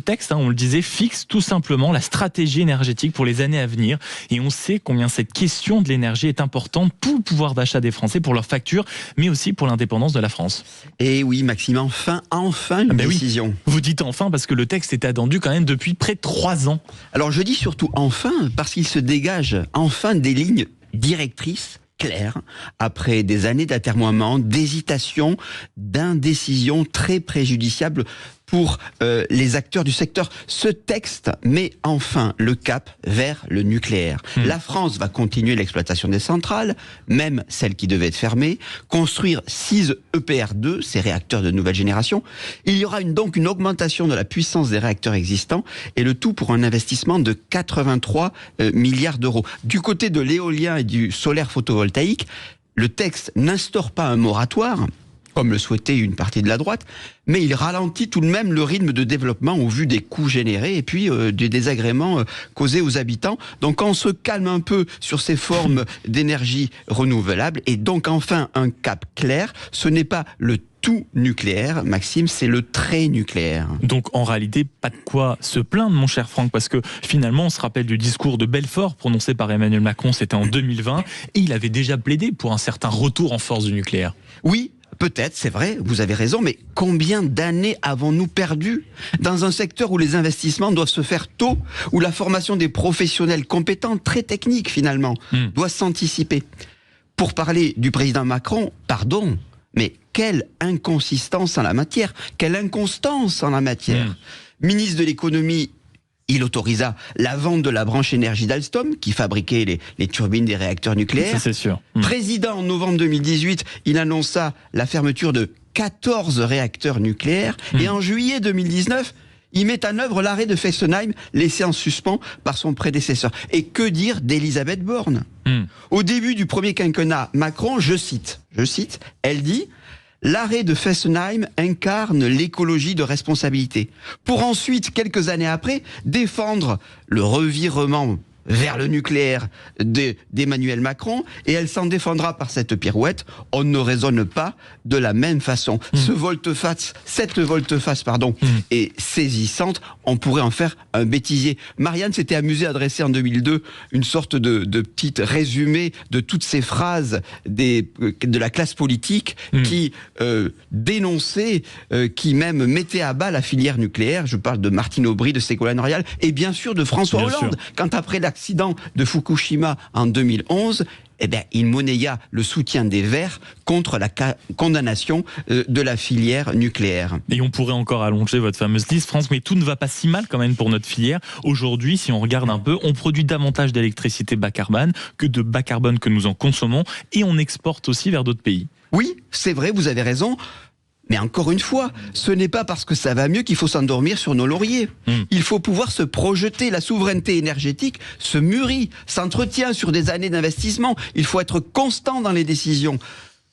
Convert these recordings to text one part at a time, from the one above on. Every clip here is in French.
texte, on le disait, fixe tout simplement la stratégie énergétique pour les années à venir. Et on sait combien cette question de l'énergie est importante pour le pouvoir d'achat des Français, pour leurs factures, mais aussi pour l'indépendance de la France. Et oui, Maxime, enfin une décision. Oui. Vous dites enfin parce que le texte est attendu quand même depuis près de 3 ans. Alors je dis surtout enfin parce qu'il se dégage enfin des lignes directrices claires après des années d'atermoiement, d'hésitation, d'indécision très préjudiciable pour les acteurs du secteur. Ce texte met enfin le cap vers le nucléaire. La France va continuer l'exploitation des centrales, même celles qui devaient être fermées, construire 6 EPR2, ces réacteurs de nouvelle génération. Il y aura donc une augmentation de la puissance des réacteurs existants, et le tout pour un investissement de 83 milliards d'euros. Du côté de l'éolien et du solaire photovoltaïque, le texte n'instaure pas un moratoire, comme le souhaitait une partie de la droite, mais il ralentit tout de même le rythme de développement au vu des coûts générés et puis des désagréments causés aux habitants. Donc on se calme un peu sur ces formes d'énergie renouvelable et donc enfin un cap clair. Ce n'est pas le tout nucléaire, Maxime, c'est le très nucléaire. Donc en réalité, pas de quoi se plaindre, mon cher Franck, parce que finalement, on se rappelle du discours de Belfort prononcé par Emmanuel Macron, c'était en 2020, et il avait déjà plaidé pour un certain retour en force du nucléaire. Oui, peut-être, c'est vrai, vous avez raison, mais combien d'années avons-nous perdu dans un secteur où les investissements doivent se faire tôt, où la formation des professionnels compétents, très techniques finalement, doit s'anticiper. Pour parler du président Macron, pardon, mais quelle inconsistance en la matière, quelle inconstance en la matière. Ministre de l'économie, il autorisa la vente de la branche énergie d'Alstom, qui fabriquait les turbines des réacteurs nucléaires. Ça, c'est sûr. Président, en novembre 2018, il annonça la fermeture de 14 réacteurs nucléaires. Et en juillet 2019, il met en œuvre l'arrêt de Fessenheim, laissé en suspens par son prédécesseur. Et que dire d'Elisabeth Borne ? Au début du premier quinquennat Macron, je cite, elle dit « L'arrêt de Fessenheim incarne l'écologie de responsabilité », pour ensuite, quelques années après, défendre le revirement vers le nucléaire d'Emmanuel Macron, et elle s'en défendra par cette pirouette. On ne raisonne pas de la même façon. Cette volte-face est saisissante, on pourrait en faire un bêtisier. Marianne s'était amusée à dresser en 2002 une sorte de petit résumé de toutes ces phrases de la classe politique qui dénonçaient, qui même mettaient à bas la filière nucléaire. Je parle de Martine Aubry, de Ségolène Royal, et bien sûr de François Hollande, quand après l'accident de Fukushima en 2011, il monnaya le soutien des Verts contre la condamnation de la filière nucléaire. Et on pourrait encore allonger votre fameuse liste, France, mais tout ne va pas si mal quand même pour notre filière. Aujourd'hui, si on regarde un peu, on produit davantage d'électricité bas carbone que nous en consommons, et on exporte aussi vers d'autres pays. Oui, c'est vrai, vous avez raison. Mais encore une fois, ce n'est pas parce que ça va mieux qu'il faut s'endormir sur nos lauriers. Il faut pouvoir se projeter. La souveraineté énergétique se mûrit, s'entretient sur des années d'investissement. Il faut être constant dans les décisions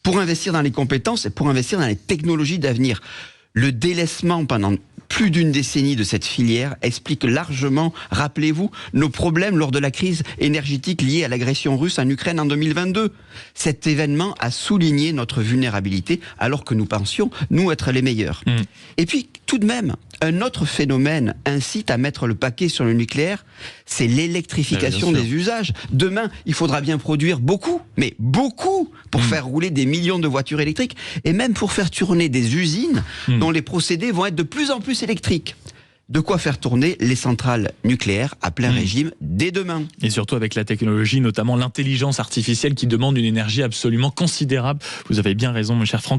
pour investir dans les compétences et pour investir dans les technologies d'avenir. Le délaissement pendant plus d'une décennie de cette filière explique largement, rappelez-vous, nos problèmes lors de la crise énergétique liée à l'agression russe en Ukraine en 2022. Cet événement a souligné notre vulnérabilité alors que nous pensions, nous, être les meilleurs. Et puis, tout de même, un autre phénomène incite à mettre le paquet sur le nucléaire, c'est l'électrification des usages. Demain, il faudra bien produire beaucoup, mais beaucoup, pour faire rouler des millions de voitures électriques, et même pour faire tourner des usines dont les procédés vont être de plus en plus électriques. De quoi faire tourner les centrales nucléaires à plein régime dès demain. Et surtout avec la technologie, notamment l'intelligence artificielle qui demande une énergie absolument considérable. Vous avez bien raison, mon cher Franck.